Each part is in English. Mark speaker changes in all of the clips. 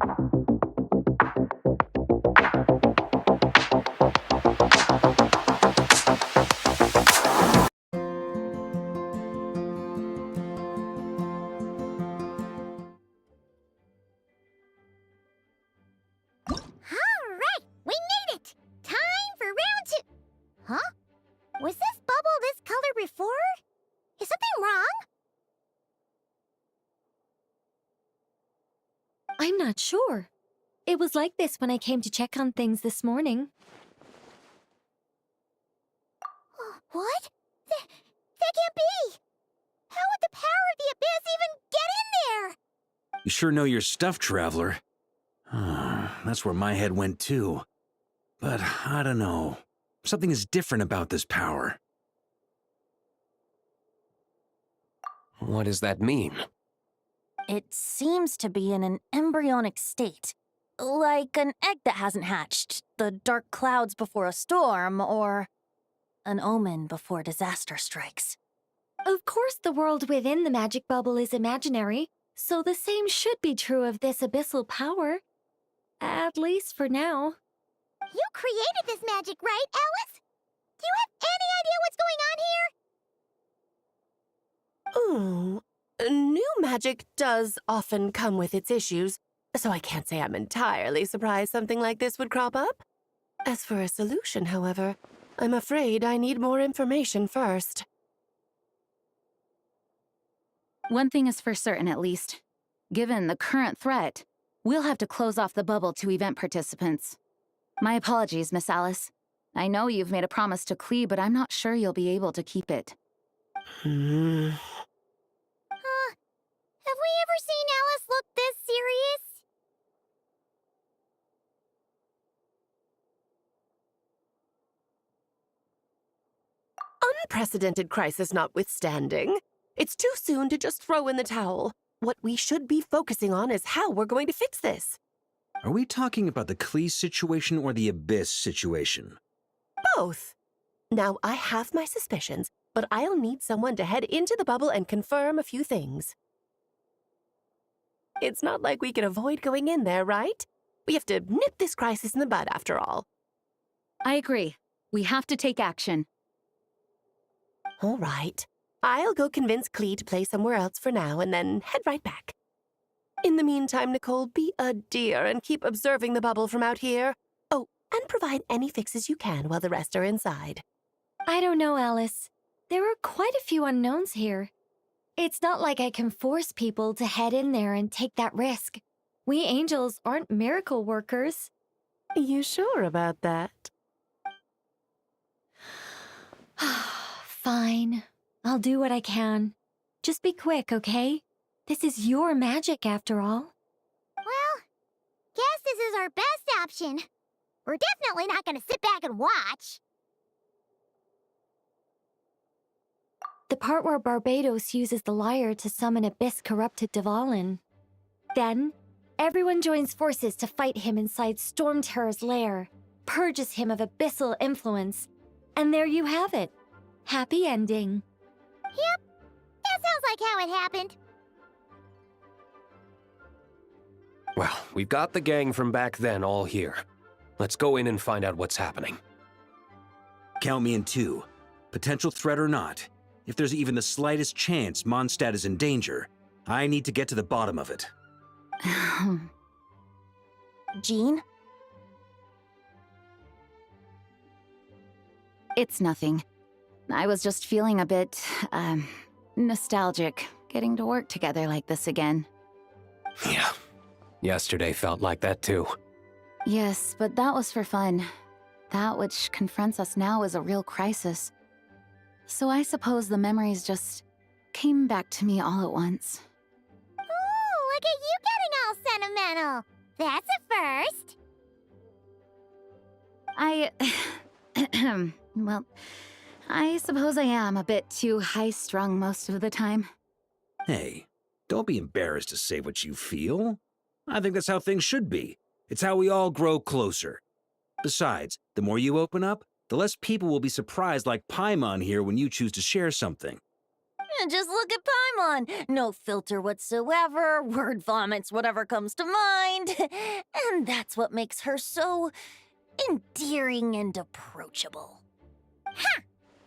Speaker 1: Alright, we made it! Time for round 2! Huh? Was this bubble this color before? Is something wrong?
Speaker 2: I'm not sure. It was like this when I came to check on things this morning.
Speaker 1: What? That can't be! How would the power of the abyss even get in there?
Speaker 3: You sure know your stuff, Traveler. That's where my head went too. But I don't know. Something is different about this power.
Speaker 4: What does that mean?
Speaker 5: It seems to be in an embryonic state. Like an egg that hasn't hatched, the dark clouds before a storm, or an omen before disaster strikes.
Speaker 2: Of course, the world within the magic bubble is imaginary, so the same should be true of this abyssal power. At least for now.
Speaker 1: You created this magic, right, Alice? Do you have any idea what's going on here?
Speaker 6: New magic does often come with its issues, so I can't say I'm entirely surprised something like this would crop up. As for a solution, however, I'm afraid I need more information first.
Speaker 7: One thing is for certain, at least. Given the current threat, we'll have to close off the bubble to event participants. My apologies, Miss Alice. I know you've made a promise to Klee, but I'm not sure you'll be able to keep it.
Speaker 1: Have we ever seen Alice look this serious?
Speaker 6: Unprecedented crisis notwithstanding, it's too soon to just throw in the towel. What we should be focusing on is how we're going to fix this.
Speaker 3: Are we talking about the Klee situation or the Abyss situation?
Speaker 6: Both. Now, I have my suspicions, but I'll need someone to head into the bubble and confirm a few things. It's not like we can avoid going in there, right? We have to nip this crisis in the bud, after all.
Speaker 7: I agree. We have to take action.
Speaker 6: All right. I'll go convince Klee to play somewhere else for now and then head right back. In the meantime, Nicole, be a dear and keep observing the bubble from out here. Oh, and provide any fixes you can while the rest are inside.
Speaker 2: I don't know, Alice. There are quite a few unknowns here. It's not like I can force people to head in there and take that risk. We angels aren't miracle workers.
Speaker 6: You sure about that?
Speaker 2: Fine. I'll do what I can. Just be quick, okay? This is your magic, after all.
Speaker 1: Well, guess this is our best option. We're definitely not gonna sit back and watch.
Speaker 2: The part where Barbados uses the lyre to summon Abyss-corrupted Dvalin. Then, everyone joins forces to fight him inside Storm Terror's lair, purges him of abyssal influence, and there you have it. Happy ending.
Speaker 1: Yep, that sounds like how it happened.
Speaker 4: Well, we've got the gang from back then all here. Let's go in and find out what's happening.
Speaker 3: Count me in too. Potential threat or not, if there's even the slightest chance Mondstadt is in danger, I need to get to the bottom of it.
Speaker 5: Jean?
Speaker 7: It's nothing. I was just feeling a bit, nostalgic, getting to work together like this again.
Speaker 4: Yeah. Yesterday felt like that too.
Speaker 7: Yes, but that was for fun. That which confronts us now is a real crisis. So I suppose the memories just came back to me all at once.
Speaker 1: Ooh, look at you getting all sentimental. That's a first.
Speaker 7: Well, I suppose I am a bit too high-strung most of the time.
Speaker 3: Hey, don't be embarrassed to say what you feel. I think that's how things should be. It's how we all grow closer. Besides, the more you open up, the less people will be surprised like Paimon here when you choose to share something.
Speaker 5: Just look at Paimon. No filter whatsoever, word vomits whatever comes to mind. And that's what makes her so endearing and approachable.
Speaker 1: Ha!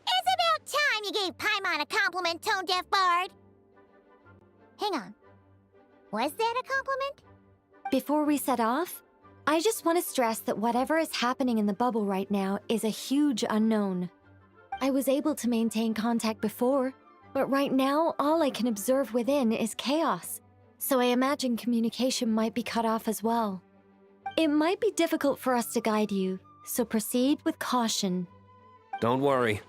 Speaker 1: It's about time you gave Paimon a compliment, tone-deaf bard. Hang on. Was that a compliment?
Speaker 2: Before we set off, I just want to stress that whatever is happening in the bubble right now is a huge unknown. I was able to maintain contact before, but right now all I can observe within is chaos, so I imagine communication might be cut off as well. It might be difficult for us to guide you, so proceed with caution.
Speaker 4: Don't worry.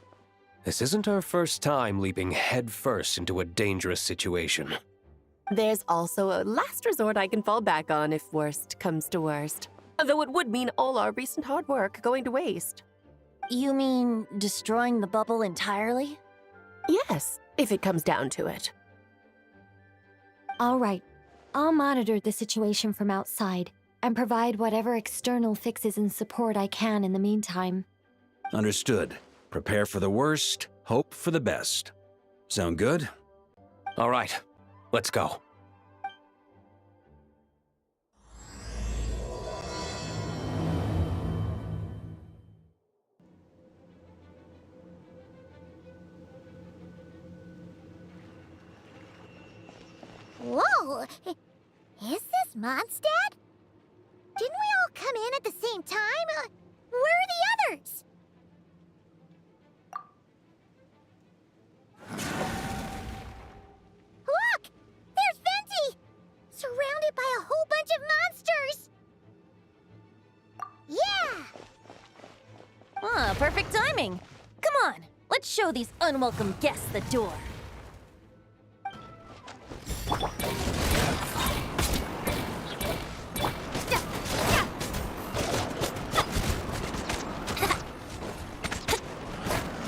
Speaker 4: This isn't our first time leaping headfirst into a dangerous situation.
Speaker 6: There's also a last resort I can fall back on if worst comes to worst. Though it would mean all our recent hard work going to waste.
Speaker 5: You mean destroying the bubble entirely?
Speaker 6: Yes, if it comes down to it.
Speaker 2: All right, I'll monitor the situation from outside and provide whatever external fixes and support I can in the meantime.
Speaker 3: Understood. Prepare for the worst, hope for the best. Sound good?
Speaker 4: All right, let's go.
Speaker 1: Whoa! Is this Mondstadt? Didn't we all come in at the same time? Where are the others? Look! There's Venti! Surrounded by a whole bunch of monsters! Yeah!
Speaker 5: Ah, perfect timing. Come on, let's show these unwelcome guests the door.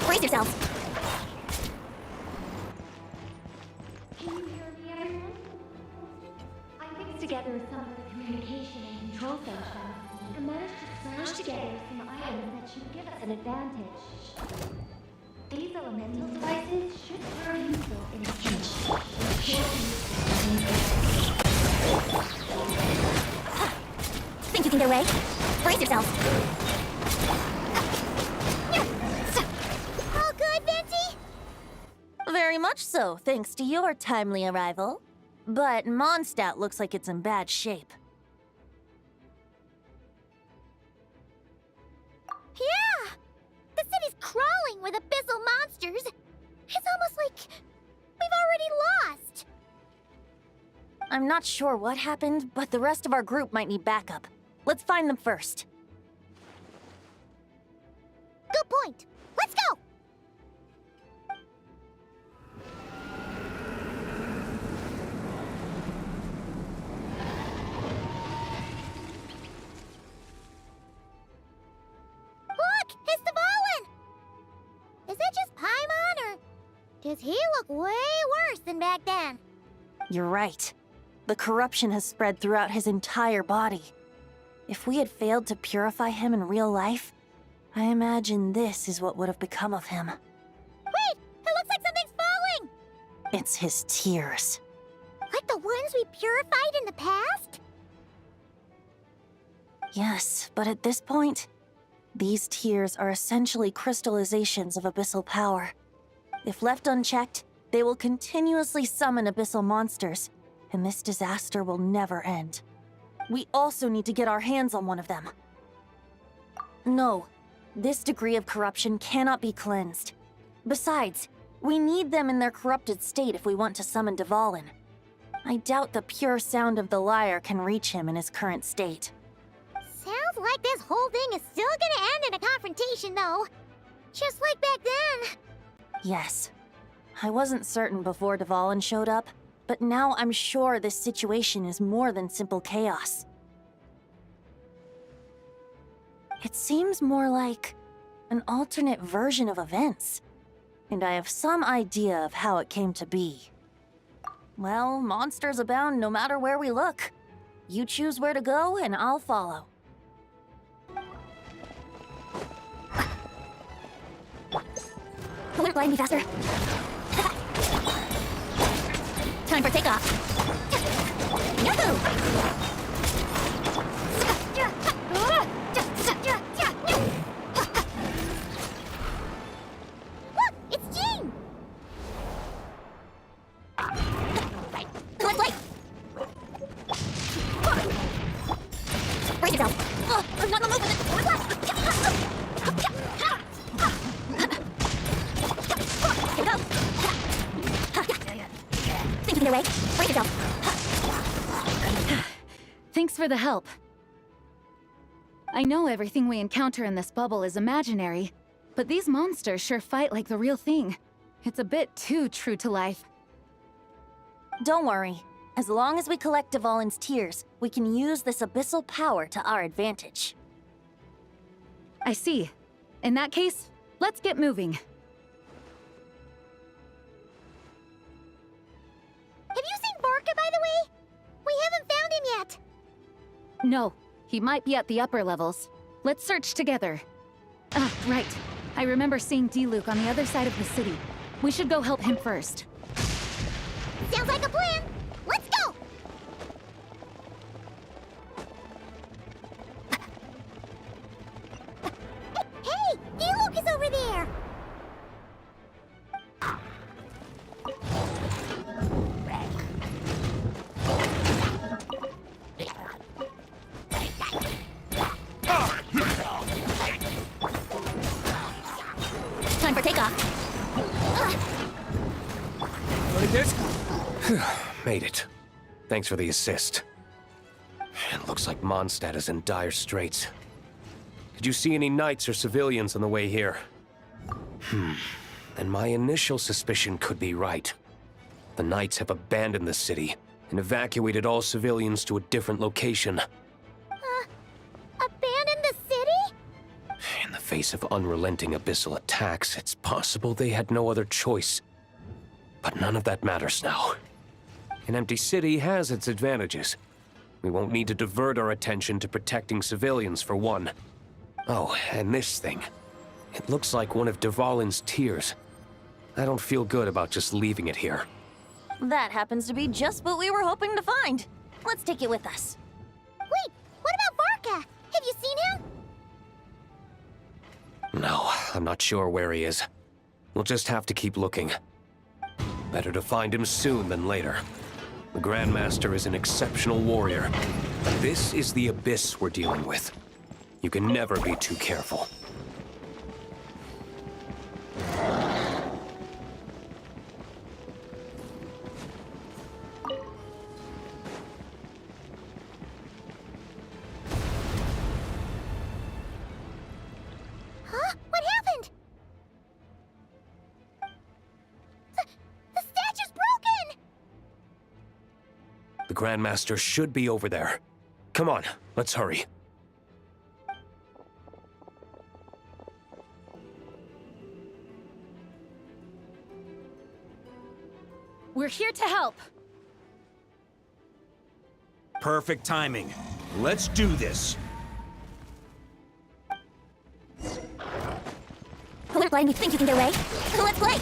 Speaker 1: Brace yourselves!
Speaker 2: Can you hear me, everyone? I fixed together some of the communication and control functions and managed to smash together some items that should give us an advantage. These elemental devices should turn useful in a pinch.
Speaker 1: Think you can get away? Brace yourselves! All good, Venti?
Speaker 5: Very much so, thanks to your timely arrival. But Mondstadt looks like it's in bad shape.
Speaker 1: Yeah! The city's crawling with abyssal monsters. It's almost like we've already lost.
Speaker 5: I'm not sure what happened, but the rest of our group might need backup. Let's find them first.
Speaker 1: Good point. Let's go! Look! It's Dvalin! Is that just Paimon, or does he look way worse than back then?
Speaker 5: You're right. The corruption has spread throughout his entire body. If we had failed to purify him in real life, I imagine this is what would have become of him.
Speaker 1: Wait! It looks like something's falling!
Speaker 5: It's his tears.
Speaker 1: Like the ones we purified in the past?
Speaker 5: Yes, but at this point, these tears are essentially crystallizations of abyssal power. If left unchecked, they will continuously summon abyssal monsters, and this disaster will never end. We also need to get our hands on one of them. No, this degree of corruption cannot be cleansed. Besides, we need them in their corrupted state if we want to summon Dvalin. I doubt the pure sound of the lyre can reach him in his current state.
Speaker 1: Sounds like this whole thing is still gonna end in a confrontation, though. Just like back then.
Speaker 5: Yes. I wasn't certain before Dvalin showed up, but now I'm sure this situation is more than simple chaos. It seems more like an alternate version of events, and I have some idea of how it came to be. Well, monsters abound no matter where we look. You choose where to go, and I'll follow.
Speaker 1: Wouldn't blind me faster.
Speaker 5: Time for takeoff. Yahoo!
Speaker 1: Look, it's Jean!
Speaker 5: Let's play! Brace yourself! I'm not in the mood for this! Here we go! Think you can get away? Brace yourself!
Speaker 7: Thanks for the help. I know everything we encounter in this bubble is imaginary, but these monsters sure fight like the real thing. It's a bit too true to life.
Speaker 5: Don't worry. As long as we collect Dvalin's tears, we can use this abyssal power to our advantage.
Speaker 7: I see. In that case, let's get moving.
Speaker 1: Have you seen Varka, by the way? We haven't found him yet.
Speaker 7: No, he might be at the upper levels. Let's search together. Ah, right. I remember seeing D-Luke on the other side of the city. We should go help him first.
Speaker 1: Sounds like a plan. Let's go! Hey, D-Luke is over there!
Speaker 5: Time for takeoff.
Speaker 4: Made it. Thanks for the assist. It looks like Mondstadt is in dire straits. Did you see any knights or civilians on the way here? And my initial suspicion could be right. The knights have abandoned the city and evacuated all civilians to a different location.
Speaker 1: Abandon the city?
Speaker 4: In the face of unrelenting abyssal attacks, it's possible they had no other choice. But none of that matters now. An empty city has its advantages. We won't need to divert our attention to protecting civilians, for one. Oh, and this thing. It looks like one of Dvalin's tears. I don't feel good about just leaving it here.
Speaker 5: That happens to be just what we were hoping to find. Let's take it with us.
Speaker 1: Wait, what about Varka? Have you seen him?
Speaker 4: No, I'm not sure where he is. We'll just have to keep looking. Better to find him soon than later. The Grandmaster is an exceptional warrior, but this is the abyss we're dealing with. You can never be too careful.
Speaker 1: Huh? What happened? The statue's broken!
Speaker 4: The Grandmaster should be over there. Come on, let's hurry.
Speaker 7: We're here to help.
Speaker 3: Perfect timing. Let's do this.
Speaker 5: Don't blame you think you can get away. Let's play!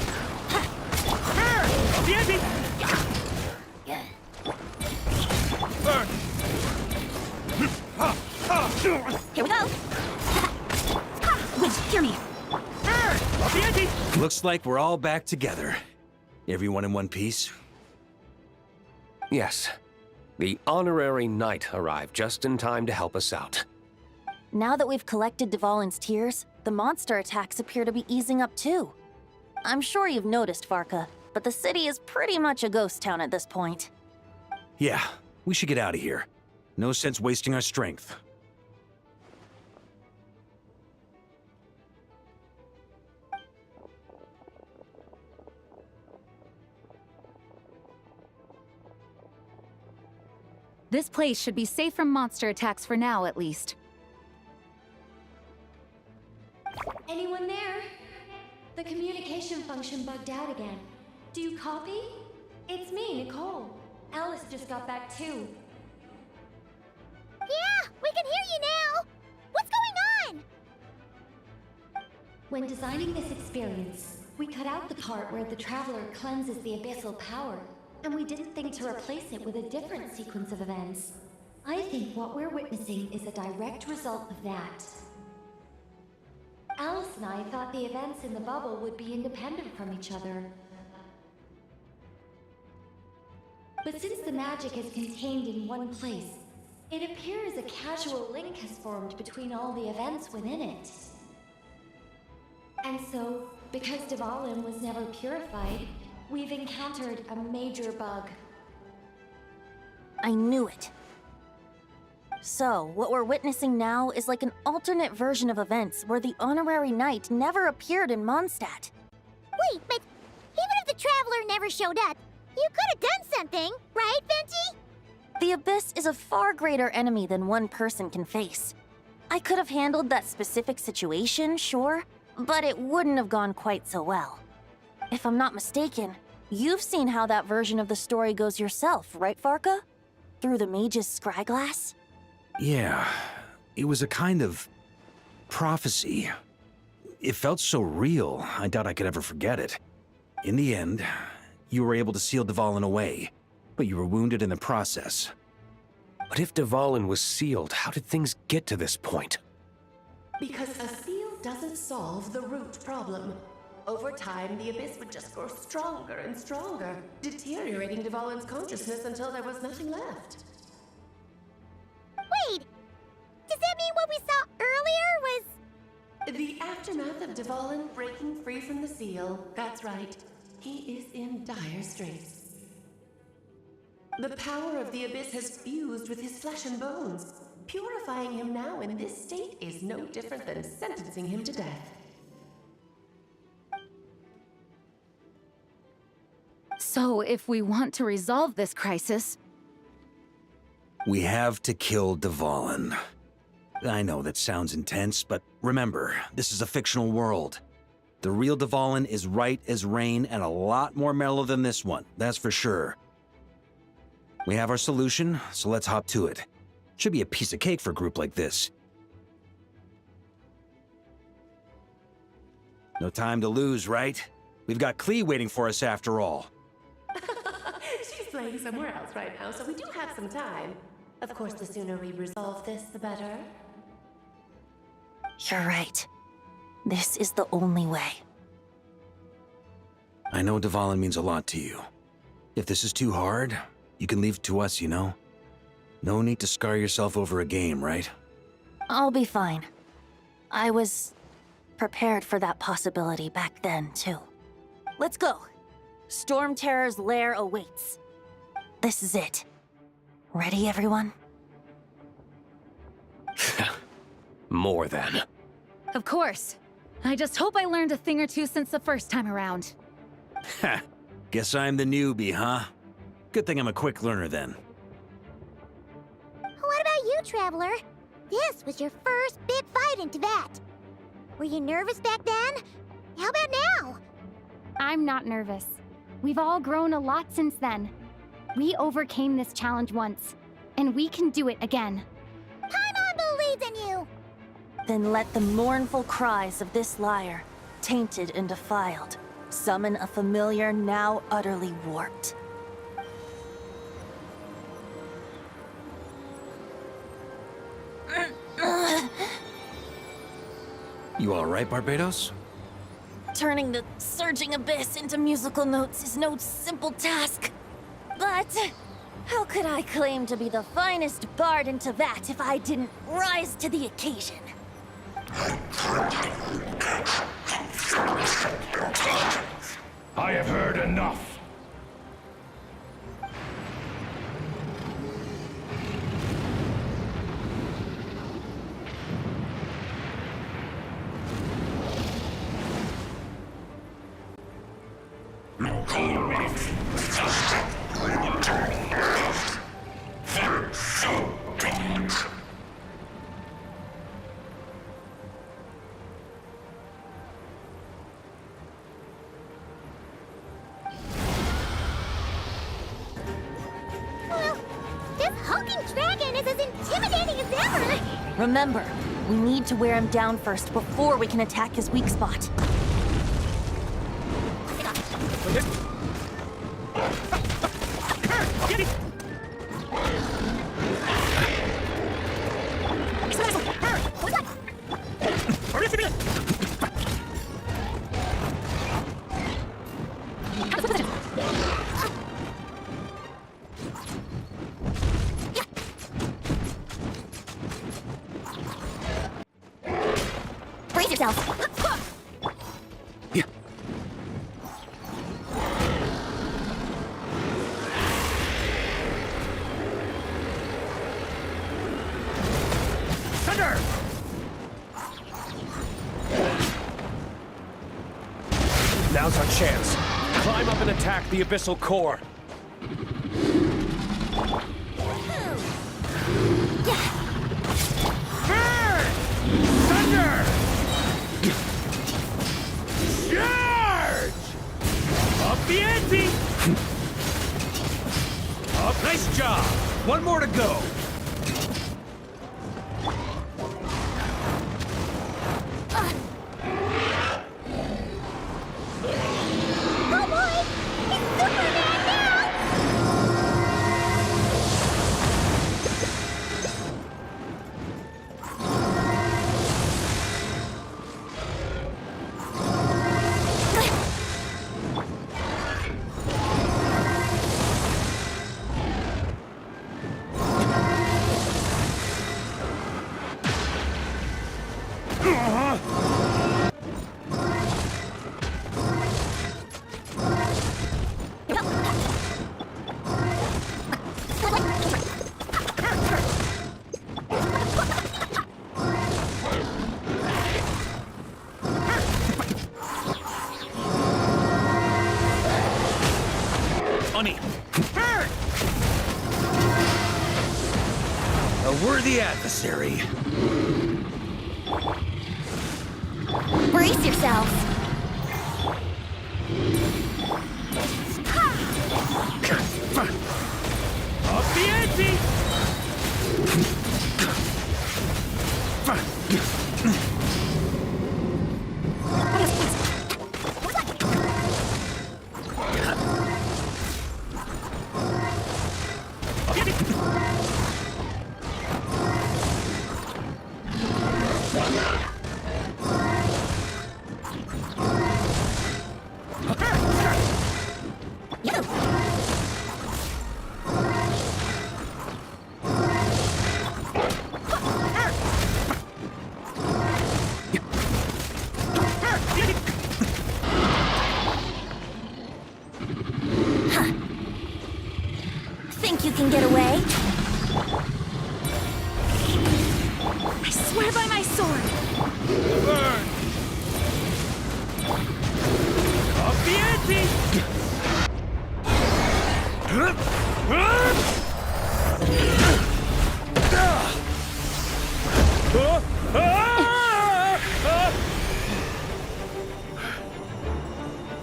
Speaker 5: Here we go! Wait, hear me!
Speaker 3: Looks like we're all back together. Everyone in one piece?
Speaker 4: Yes. The honorary knight arrived just in time to help us out.
Speaker 5: Now that we've collected Dvalin's tears, the monster attacks appear to be easing up too. I'm sure you've noticed, Varka, but the city is pretty much a ghost town at this point.
Speaker 3: Yeah, we should get out of here. No sense wasting our strength.
Speaker 7: This place should be safe from monster attacks for now, at least.
Speaker 2: Anyone there? The communication function bugged out again. Do you copy? It's me, Nicole. Alice just got back too.
Speaker 1: Yeah, we can hear you now! What's going on?
Speaker 2: When designing this experience, we cut out the part where the traveler cleanses the abyssal power. and we didn't think to replace it with a different sequence of events. I think what we're witnessing is a direct result of that. Alice and I thought the events in the bubble would be independent from each other. But since the magic is contained in one place, it appears a casual link has formed between all the events within it. And so, because Dvalin was never purified, we've encountered a major bug.
Speaker 5: I knew it. So, what we're witnessing now is like an alternate version of events where the honorary knight never appeared in Mondstadt.
Speaker 1: Wait, but even if the Traveler never showed up, you could have done something, right, Venti?
Speaker 5: The Abyss is a far greater enemy than one person can face. I could have handled that specific situation, sure, but it wouldn't have gone quite so well. If I'm not mistaken, you've seen how that version of the story goes yourself, right, Varka? Through the mage's scryglass?
Speaker 3: Yeah, it was a kind of prophecy. It felt so real, I doubt I could ever forget it. In the end, you were able to seal Dvalin away, but you were wounded in the process.
Speaker 4: But if Dvalin was sealed, how did things get to this point?
Speaker 6: Because a seal doesn't solve the root problem. Over time, the Abyss would just grow stronger and stronger, deteriorating Dvalin's consciousness until there was nothing left.
Speaker 1: Wait, does that mean what we saw earlier was...
Speaker 6: The aftermath of Dvalin breaking free from the seal, that's right. He is in dire straits. The power of the Abyss has fused with his flesh and bones. Purifying him now in this state is no different than sentencing him to death.
Speaker 7: So, if we want to resolve this crisis,
Speaker 3: We have to kill Dvalin. I know that sounds intense, but remember, this is a fictional world. The real Dvalin is right as rain and a lot more mellow than this one, that's for sure. We have our solution, so let's hop to it. Should be a piece of cake for a group like this. No time to lose, right? We've got Klee waiting for us after all.
Speaker 6: She's playing somewhere else right now, so we do have some time. Of course, the sooner we resolve this, the better.
Speaker 5: You're right. This is the only way.
Speaker 3: I know Dvalin means a lot to you. If this is too hard, you can leave it to us, you know? No need to scar yourself over a game, right?
Speaker 5: I'll be fine. I was prepared for that possibility back then, too. Let's go. Storm Terror's lair awaits. This is it. Ready, everyone?
Speaker 4: More than.
Speaker 7: of course. I just hope I learned a thing or two since the first time around.
Speaker 3: Ha! Guess I'm the newbie, huh? Good thing I'm a quick learner then.
Speaker 1: What about you, Traveler? This was your first big fight into that. Were you nervous back then? How about now?
Speaker 8: I'm not nervous. We've all grown a lot since then. We overcame this challenge once, and we can do it again.
Speaker 1: Paimon believes in you!
Speaker 5: Then let the mournful cries of this lyre, tainted and defiled, summon a familiar now utterly warped.
Speaker 3: You all right, Barbados?
Speaker 5: Turning the surging abyss into musical notes is no simple task. But how could I claim to be the finest bard in Teyvat if I didn't rise to the occasion?
Speaker 9: I have heard enough.
Speaker 1: Well, this hulking dragon is as intimidating as ever!
Speaker 5: Remember, we need to wear him down first before we can attack his weak spot.
Speaker 2: yourself!
Speaker 3: Thunder!
Speaker 4: Now's our chance. Climb up and attack the abyssal core.
Speaker 3: Burn! Thunder! Charge! Up the ante! Up, nice job! One more to go.
Speaker 1: Oh boy! It's Superman now!
Speaker 3: Funny. Burn! A worthy adversary.
Speaker 2: Brace yourself!
Speaker 3: Up the ante!
Speaker 2: Think you can get away? I swear by my sword!
Speaker 3: Burn! Up the ante!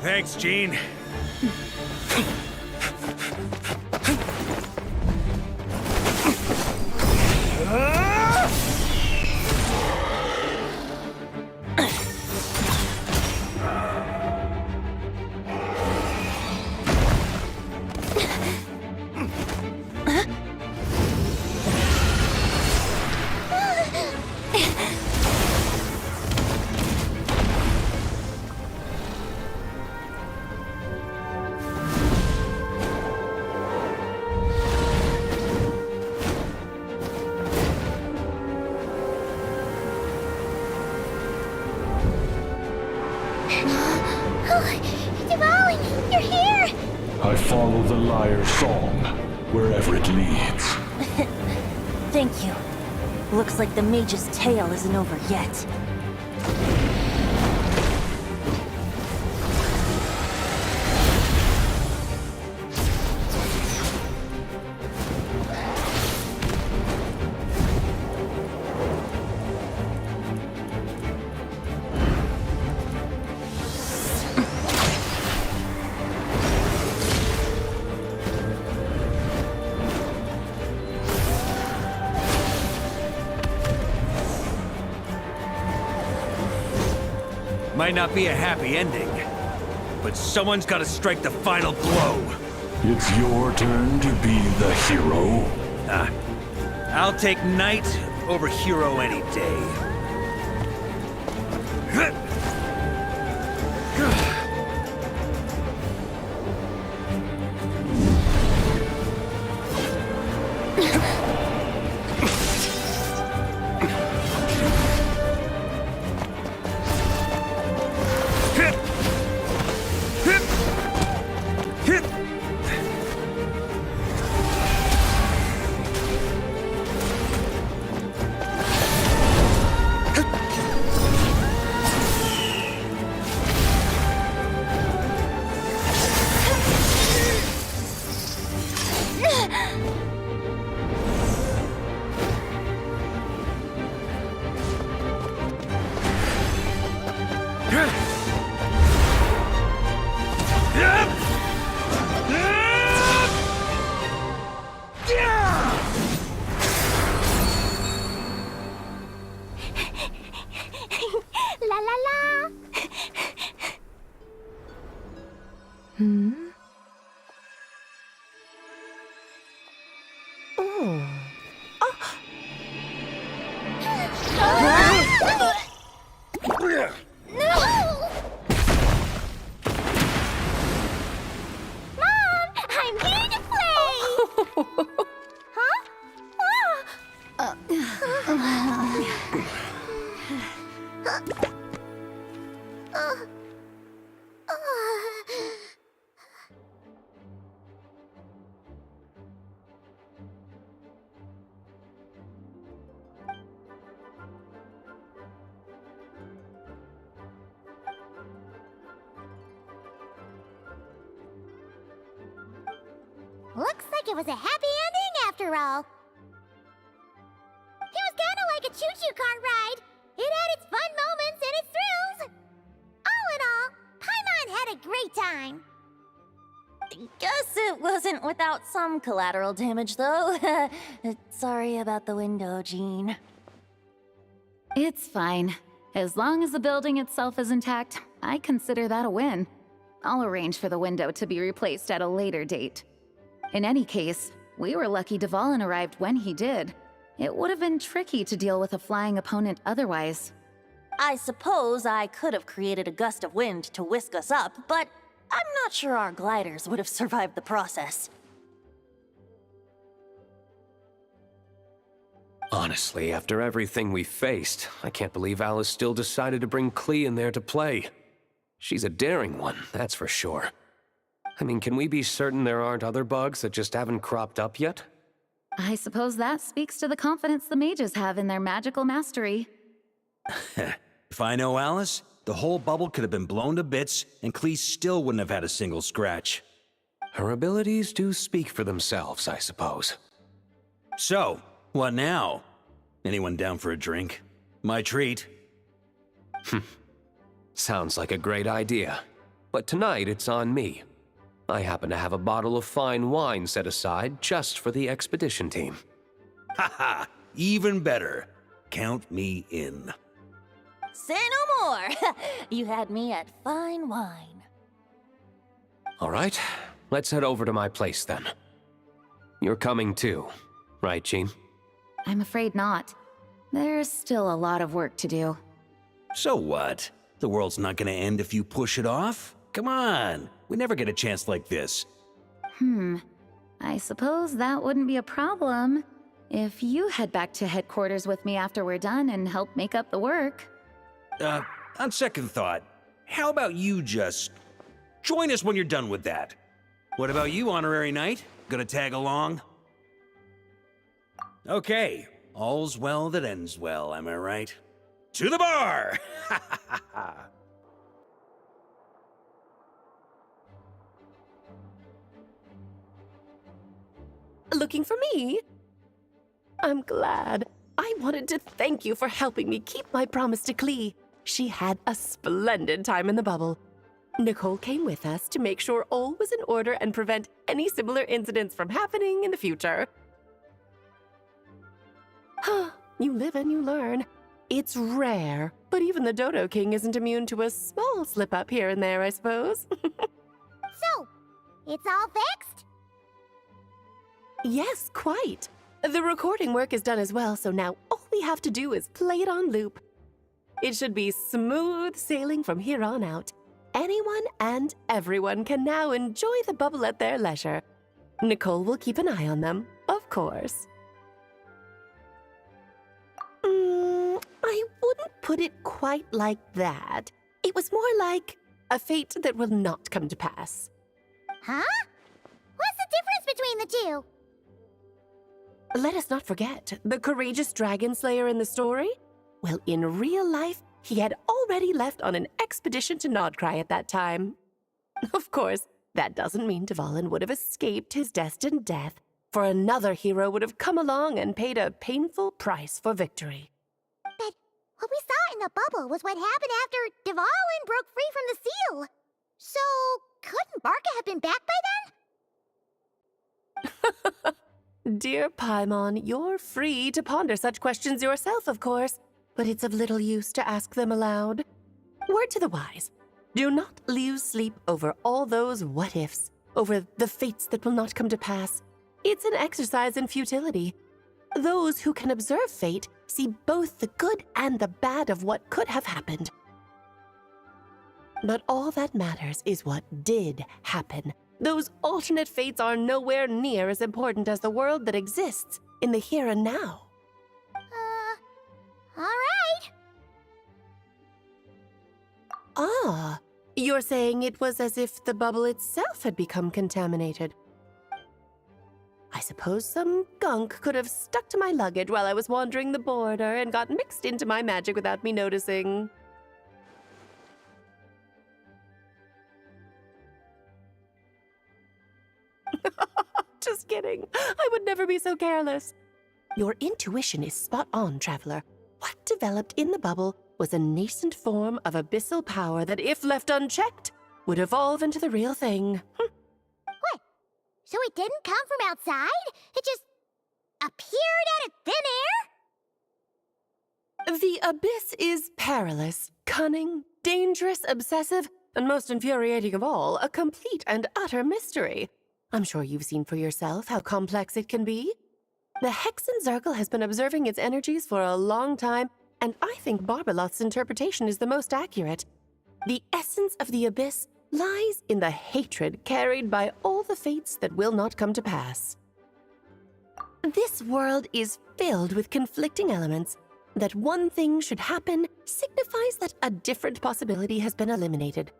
Speaker 3: Thanks, Gene.
Speaker 1: Dvalin, you're here!
Speaker 9: I follow the lyre's song, wherever it leads.
Speaker 5: Thank you. Looks like the mage's tale isn't over yet.
Speaker 3: Might not be a happy ending, but someone's got to strike the final blow.
Speaker 9: It's your turn to be the hero.
Speaker 3: I'll take knight over hero any day.
Speaker 1: I'm here to play! Huh? Looks like it was a happy ending after all. It was kinda like a choo-choo cart ride. It had its fun moments and its thrills. All in all, Paimon had a great time.
Speaker 5: Guess it wasn't without some collateral damage, though. Sorry about the window, Jean.
Speaker 7: It's fine. As long as the building itself is intact, I consider that a win. I'll arrange for the window to be replaced at a later date. In any case, we were lucky Dvalin arrived when he did. It would have been tricky to deal with a flying opponent otherwise.
Speaker 5: I suppose I could have created a gust of wind to whisk us up, but I'm not sure our gliders would have survived the process.
Speaker 4: Honestly, after everything we faced, I can't believe Alice still decided to bring Klee in there to play. She's a daring one, that's for sure. I mean, can we be certain there aren't other bugs that just haven't cropped up yet?
Speaker 7: I suppose that speaks to the confidence the mages have in their magical mastery.
Speaker 3: If I know Alice, the whole bubble could have been blown to bits, and Klee still wouldn't have had a single scratch.
Speaker 4: Her abilities do speak for themselves, I suppose.
Speaker 3: So, what now? Anyone down for a drink? My treat.
Speaker 4: Sounds like a great idea. But tonight it's on me. I happen to have a bottle of fine wine set aside just for the expedition team.
Speaker 3: Haha, even better. Count me in.
Speaker 5: Say no more! You had me at fine wine.
Speaker 4: All right, let's head over to my place then. You're coming too, right, Jean?
Speaker 7: I'm afraid not. There's still a lot of work to do.
Speaker 3: So what? The world's not gonna end if you push it off? Come on, we never get a chance like this.
Speaker 7: I suppose that wouldn't be a problem if you head back to headquarters with me after we're done and help make up the work.
Speaker 3: On second thought, how about you just join us when you're done with that? What about you, Honorary Knight? Gonna tag along? Okay, all's well that ends well, am I right? To the bar!
Speaker 6: Looking for me? I'm glad. I wanted to thank you for helping me keep my promise to Klee. She had a splendid time in the bubble. Nicole came with us to make sure all was in order and prevent any similar incidents from happening in the future. You live and you learn. It's rare, but even the Dodo King isn't immune to a small slip-up here and there, I suppose.
Speaker 1: So, it's all fixed?
Speaker 6: Yes, quite. The recording work is done as well, so now all we have to do is play it on loop. It should be smooth sailing from here on out. Anyone and everyone can now enjoy the bubble at their leisure. Nicole will keep an eye on them, of course. I wouldn't put it quite like that. It was more like a fate that will not come to pass.
Speaker 1: Huh? What's the difference between the two?
Speaker 6: Let us not forget the courageous dragon slayer in the story. Well, in real life, he had already left on an expedition to Nodcry at that time. Of course, that doesn't mean Dvalin would have escaped his destined death, for another hero would have come along and paid a painful price for victory.
Speaker 1: But what we saw in the bubble was what happened after Dvalin broke free from the seal. So, couldn't Barca have been back by then?
Speaker 6: Dear Paimon, you're free to ponder such questions yourself, of course, but it's of little use to ask them aloud. Word to the wise, do not lose sleep over all those what-ifs, over the fates that will not come to pass. It's an exercise in futility. Those who can observe fate see both the good and the bad of what could have happened. But all that matters is what did happen. Those alternate fates are nowhere near as important as the world that exists in the here and now.
Speaker 1: All right.
Speaker 6: Ah, you're saying it was as if the bubble itself had become contaminated. I suppose some gunk could have stuck to my luggage while I was wandering the border and got mixed into my magic without me noticing. Just kidding. I would never be so careless. Your intuition is spot on, Traveler. What developed in the bubble was a nascent form of abyssal power that, if left unchecked, would evolve into the real thing.
Speaker 1: What? So it didn't come from outside? It just appeared out of thin air?
Speaker 6: The abyss is perilous, cunning, dangerous, obsessive, and most infuriating of all, a complete and utter mystery. I'm sure you've seen for yourself how complex it can be. The Hexen Circle has been observing its energies for a long time, and I think Barbalot's interpretation is the most accurate. The essence of the abyss lies in the hatred carried by all the fates that will not come to pass. This world is filled with conflicting elements. That one thing should happen signifies that a different possibility has been eliminated.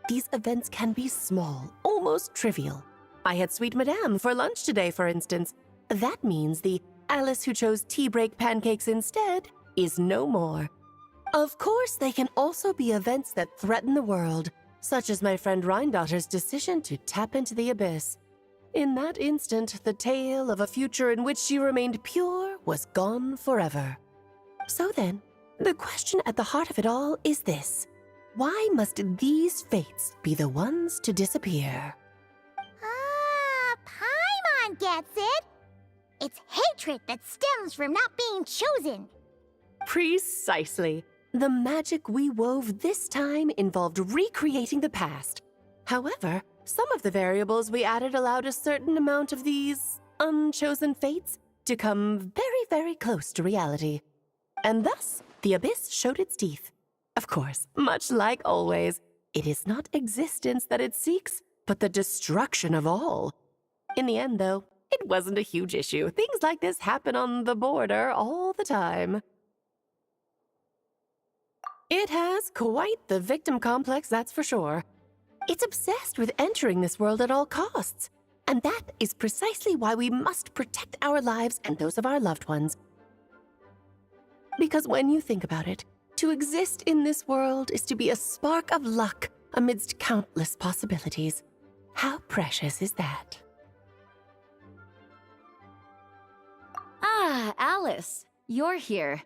Speaker 6: These events can be small, almost trivial. I had Sweet Madame for lunch today, for instance. That means the Alice who chose tea break pancakes instead is no more. Of course, they can also be events that threaten the world, such as my friend Rhindotter's decision to tap into the abyss. In that instant, the tale of a future in which she remained pure was gone forever. So then, the question at the heart of it all is this: why must these fates be the ones to disappear?
Speaker 1: Paimon gets it. It's hatred that stems from not being chosen.
Speaker 6: Precisely. The magic we wove this time involved recreating the past. However, some of the variables we added allowed a certain amount of these unchosen fates to come very, very close to reality. And thus, the abyss showed its teeth. Of course, much like always, it is not existence that it seeks, but the destruction of all. In the end, though, it wasn't a huge issue. Things like this happen on the border all the time. It has quite the victim complex, that's for sure. It's obsessed with entering this world at all costs. And that is precisely why we must protect our lives and those of our loved ones. Because when you think about it, to exist in this world is to be a spark of luck amidst countless possibilities. How precious is that?
Speaker 7: Ah, Alice, you're here.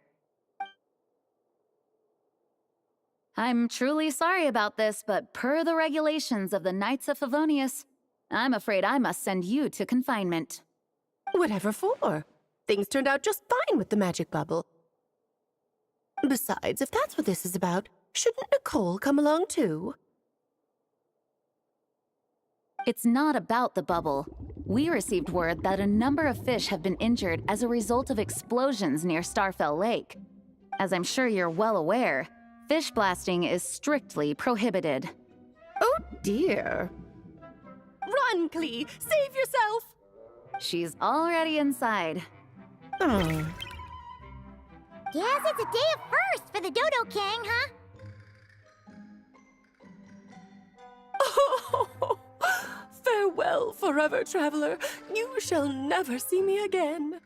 Speaker 7: I'm truly sorry about this, but per the regulations of the Knights of Favonius, I'm afraid I must send you to confinement.
Speaker 6: Whatever for? Things turned out just fine with the magic bubble. Besides, if that's what this is about, shouldn't Nicole come along too?
Speaker 7: It's not about the bubble. We received word that a number of fish have been injured as a result of explosions near Starfell Lake. As I'm sure you're well aware, fish blasting is strictly prohibited.
Speaker 6: Oh dear. Run, Klee! Save yourself!
Speaker 7: She's already inside.
Speaker 6: Oh.
Speaker 1: Guess it's a day of first for the Dodo King, huh?
Speaker 6: Oh, farewell, forever traveler. You shall never see me again.